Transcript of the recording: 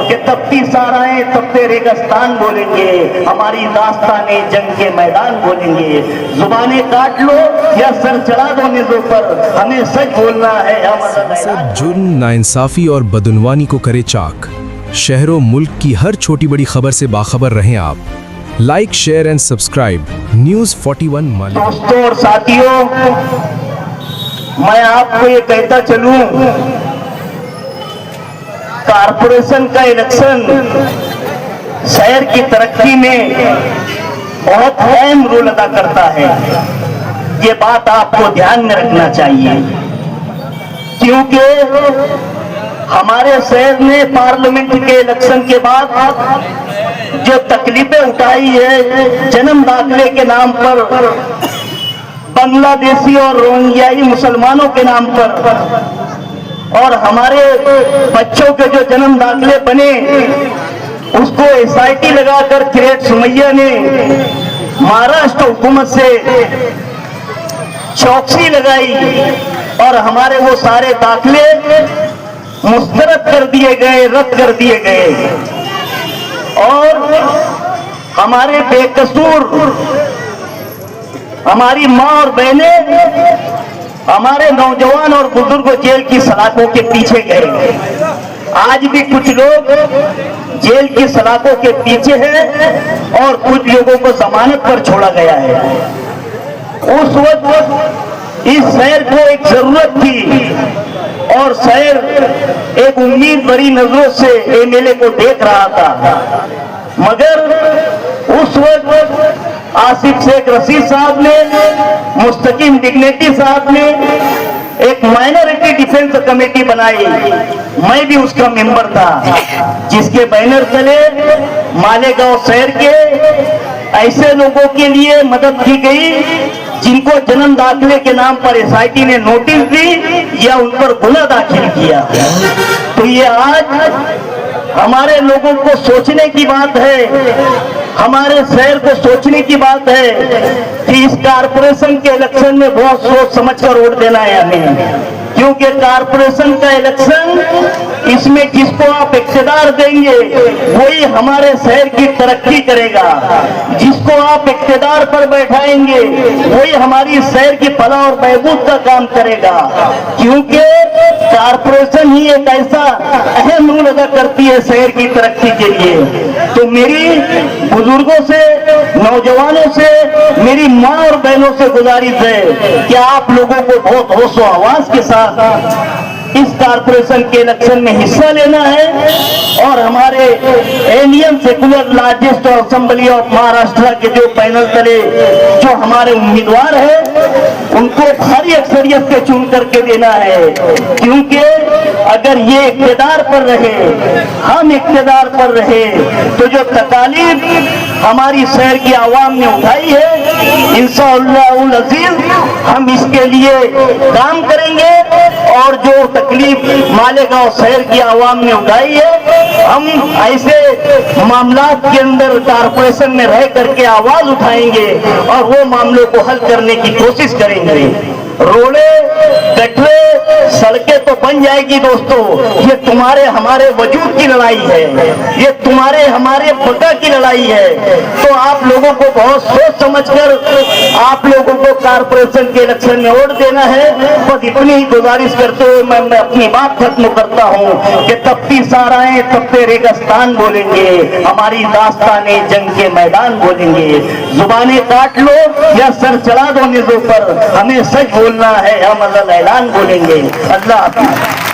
कि तपती साराएं तपते रेगिस्तान बोलेंगे, हमारी दास्ताने जंग के मैदान बोलेंगे। जुबानें काट लो या सर चढ़ा दो निजों पर, हमें सच बोलना है। जुर्म, नाइंसाफी और बदउनवानी को करे चाक। शहरों मुल्क की हर छोटी बड़ी खबर से बाखबर रहें आप। Like, share and subscribe news 41 मालिक। दोस्तों और साथियों, मैं आपको ये कहता चलूं, कारपोरेशन का इलेक्शन शहर की तरक्की में बहुत अहम रोल अदा करता है। ये बात आपको ध्यान में रखना चाहिए, क्योंकि हमारे शहर ने पार्लियामेंट के इलेक्शन के बाद जो तकलीफें उठाई है जन्म दाखिले के नाम पर, बांग्लादेशी और रोहिंग्याई मुसलमानों के नाम पर, और हमारे बच्चों के जो जन्म दाखिले बने उसको SIT लगाकर किरेट सुमैया ने महाराष्ट्र हुकूमत से चौकसी लगाई और हमारे वो सारे दाखिले मुस्तरद कर दिए गए, रद्द कर दिए गए। और हमारे बेकसूर हमारी माँ और बहनें, हमारे नौजवान और बुजुर्ग जेल की सलाखों के पीछे गए। आज भी कुछ लोग जेल की सलाखों के पीछे हैं और कुछ लोगों को जमानत पर छोड़ा गया है। उस वक्त इस शहर को एक जरूरत थी और शहर एक उम्मीद भरी नजरों से MLA को देख रहा था, मगर उस वक्त आसिफ शेख रशीद साहब ने, मुस्तकीम डिग्नेटी साहब ने एक माइनॉरिटी डिफेंस कमेटी बनाई। मैं भी उसका मेंबर था, जिसके बैनर तले मालेगांव शहर के ऐसे लोगों के लिए मदद की गई जिनको जन्म दाखिले के नाम पर SIT ने नोटिस दी या उन पर गुना दाखिल किया। तो ये आज हमारे लोगों को सोचने की बात है, हमारे शहर को सोचने की बात है कि इस कारपोरेशन के इलेक्शन में बहुत सोच समझ कर वोट देना है हमें, क्योंकि कारपोरेशन का इलेक्शन, इसमें जिसको आप इख्तियार देंगे वही हमारे शहर की तरक्की करेगा, जिसको आप इख्तियार पर बैठाएंगे वही हमारी शहर की फलाह और बहबूद का काम करेगा। क्योंकि कारपोरेशन ही एक ऐसा अहम रोल अदा करती है शहर की तरक्की के लिए। तो मेरी बुजुर्गों से, नौजवानों से, मेरी माँ और बहनों से गुजारिश है कि आप लोगों को बहुत होशो हवास के साथ इस कारपोरेशन के इलेक्शन में हिस्सा लेना है और हमारे Indian secular largest assembly of Maharashtra के जो पैनल तले जो हमारे उम्मीदवार हैं उनको भारी अक्सरियत से चुन करके देना है। क्योंकि अगर ये इख्तियार पर रहे, हम इख्तियार पर रहे, तो जो तकालीफ हमारी शहर की आवाम ने उठाई है, इंशाअल्लाह अज़ीज़ हम इसके लिए काम करेंगे और जो तकलीफ मालेगांव शहर की आवाम ने उठाई है, हम ऐसे मामलात के अंदर कारपोरेशन में रह करके आवाज उठाएंगे और वो मामलों को हल करने की कोशिश करेंगे। रोडे, गटरे, सड़कें तो बन जाएगी दोस्तों, ये तुम्हारे हमारे वजूद की लड़ाई है, ये तुम्हारे हमारे बका की लड़ाई है। तो आप लोगों को बहुत सोच समझकर आप लोगों को कारपोरेशन के इलेक्शन में वोट देना है। बस इतनी ही गुजारिश करते हुए मैं अपनी बात खत्म करता हूँ कि तपती साराएं तपते रेगिस्तान बोलेंगे, हमारी दास्ताने जंग के मैदान बोलेंगे। जुबानें काट लो या सर चढ़ा दो निजों पर, हमें सच बोलना है, हम अज़ल ऐलान बोलेंगे। अल्लाह हाफ़िज़।